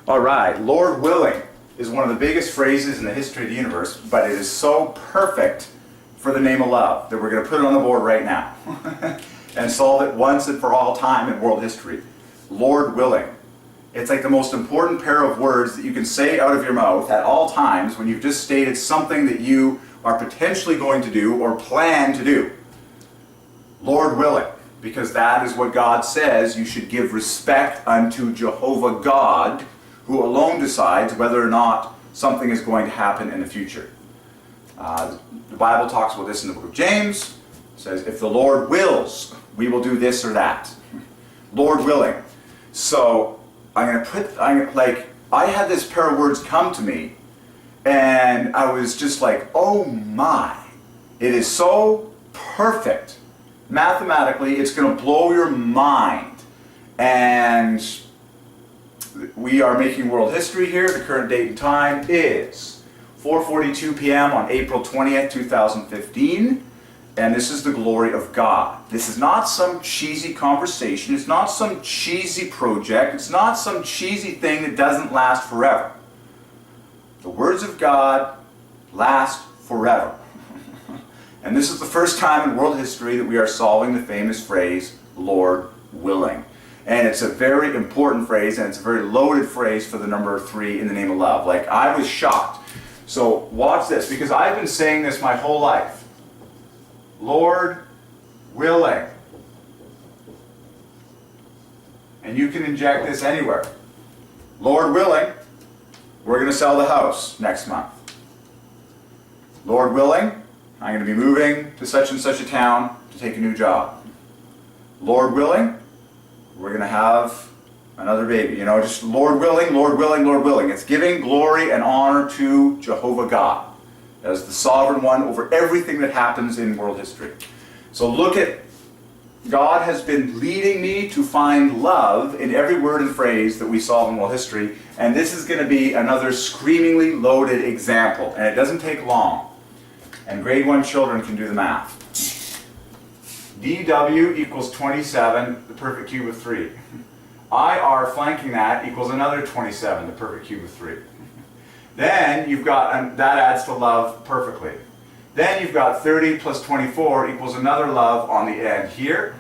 All right, Lord willing is one of the biggest phrases in the history of the universe, but it is so perfect for the name of love that we're going to put it on the board right now and solve it once and for all time in world history. Lord willing. It's like the most important pair of words that you can say out of your mouth at all times when you've just stated something that you are potentially going to do or plan to do. Lord willing, because that is what God says. You should give respect unto Jehovah God, who alone decides whether or not something is going to happen in the future. The Bible talks about this in the book of James. It says, if the Lord wills, we will do this or that. Lord willing. So I had this pair of words come to me, and I was just like, oh my, it is so perfect. Mathematically, it's going to blow your mind. And we are making world history here. The current date and time is 4:42 p.m. on April 20th, 2015. And this is the glory of God. This is not some cheesy conversation. It's not some cheesy project. It's not some cheesy thing that doesn't last forever. The words of God last forever. And this is the first time in world history that we are solving the famous phrase, Lord willing. And it's a very important phrase, and it's a very loaded phrase for the number 3 in the name of love. Like, I was shocked. So watch this, because I've been saying this my whole life. Lord willing. And you can inject this anywhere. Lord willing, we're going to sell the house next month. Lord willing, I'm going to be moving to such and such a town to take a new job. Lord willing, we're going to have another baby. You know, just Lord willing, Lord willing, Lord willing. It's giving glory and honor to Jehovah God as the sovereign one over everything that happens in world history. So look at, God has been leading me to find love in every word and phrase that we solve in world history, and this is going to be another screamingly loaded example, and it doesn't take long. And grade 1 children can do the math. dw equals 27, the perfect cube of 3. IR flanking that equals another 27, the perfect cube of 3. Then you've got, and that adds to love perfectly. Then you've got 30 plus 24 equals another love on the end here.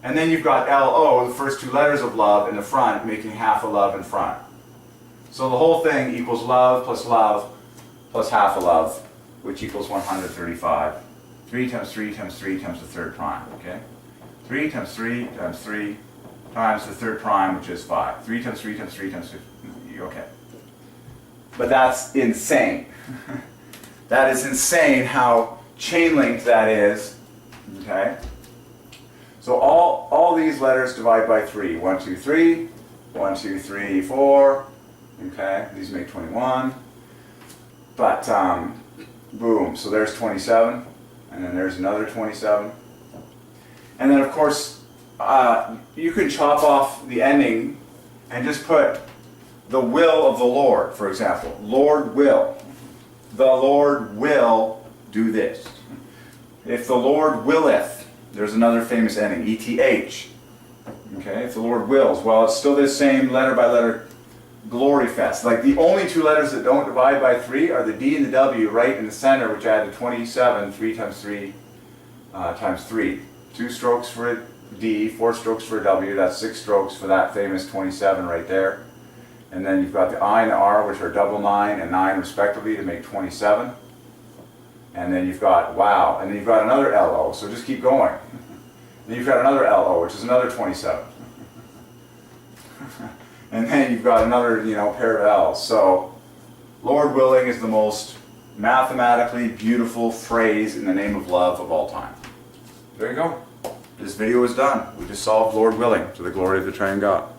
And then you've got LO, the first 2 letters of love in the front, making half a love in front. So the whole thing equals love plus half a love, which equals 135. 3 times 3 times 3 times the third prime, okay? 3 times 3 times 3 times the third prime, which is 5. 3 times 3 times 3 times 3, okay. But that's insane. That is insane how chain linked that is, okay? So all these letters divide by 3. 1, 2, 3, 1, 2, 3, 4, okay? These make 21. But, boom, so there's 27. And then there's another 27. And then, of course, you can chop off the ending and just put the will of the Lord, for example. Lord will. The Lord will do this. If the Lord willeth, there's another famous ending, ETH. Okay, if the Lord wills. Well, it's still this same letter by letter glory fest. Like, the only 2 letters that don't divide by 3 are the D and the W right in the center, which add to 27, 3 times 3 times 3. 2 strokes for a D, 4 strokes for a W, that's 6 strokes for that famous 27 right there. And then you've got the I and the R, which are double 9 and 9 respectively to make 27. And then you've got, wow, and then you've got another LO, so just keep going. Then you've got another LO, which is another 27. And then you've got another, pair of L's. So, Lord willing is the most mathematically beautiful phrase in the name of love of all time. There you go. This video is done. We just solved Lord willing to the glory of the Triune God.